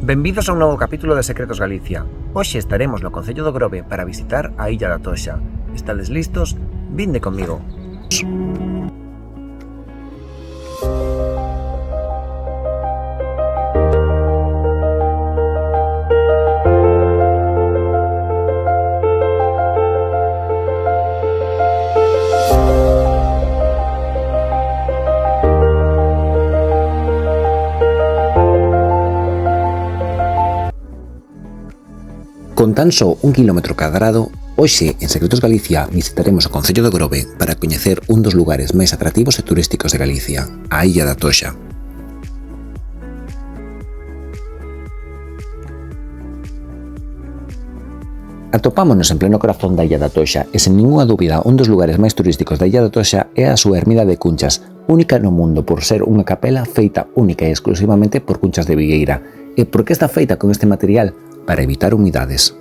Benvidos a un novo capítulo de Secretos Galicia. Hoxe estaremos no Concello do Grove para visitar a Illa da Toxa. Estades listos? Vinde comigo. Con tan só 1 km cadrado, hoxe en Secretos Galicia visitaremos o Concello do Grove para coñecer un dos lugares máis atractivos e turísticos de Galicia, a Illa da Toxa. Atopámonos en pleno corazón da Illa da Toxa e sen ninguna dúbida un dos lugares máis turísticos da Illa da Toxa é a súa ermida de Cunchas, única no mundo por ser unha capela feita única e exclusivamente por cunchas de vigueira. E por que está feita con este material? Para evitar humidades.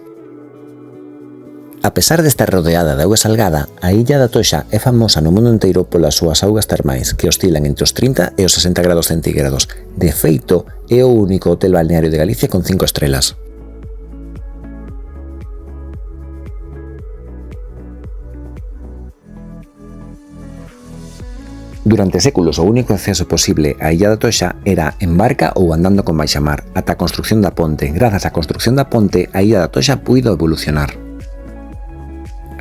A pesar de estar rodeada de auga salgada, a Illa da Toxa é famosa no mundo inteiro polas súas augas termais, que oscilan entre os 30 e os 60 grados centígrados. De feito, é o único hotel balneario de Galicia con 5 estrelas. Durante séculos o único acceso posible á Illa da Toxa era en barca ou andando con baixamar, ata a construción da ponte. Grazas á construción da ponte, a Illa da Toxa puido evolucionar.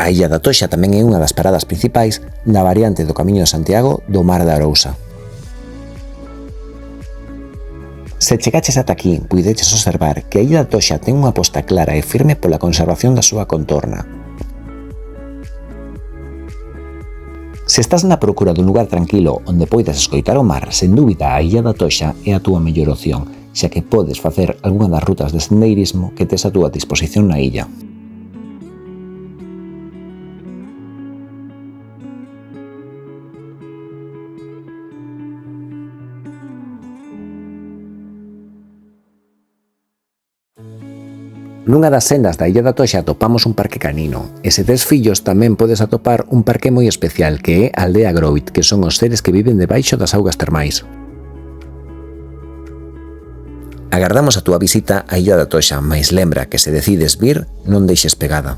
A Illa da Toxa tamén é unha das paradas principais da variante do Camiño de Santiago do Mar de Arousa. Se chegaches ata aquí, puideches observar que a Illa da Toxa ten unha aposta clara e firme pola conservación da súa contorna. Se estás na procura dun lugar tranquilo onde poidas escoitar o mar, sen dúbida a Illa da Toxa é a túa mellor opción, xa que podes facer algunha das rutas de sendeirismo que tes a túa disposición na illa. Nunha das sendas da Illa da Toxa atopamos un parque canino, e se tes fillos tamén podes atopar un parque moi especial que é a Aldea Grovit, que son os seres que viven debaixo das augas termais. Agardamos a túa visita á Illa da Toxa, mais lembra que se decides vir, non deixes pegada.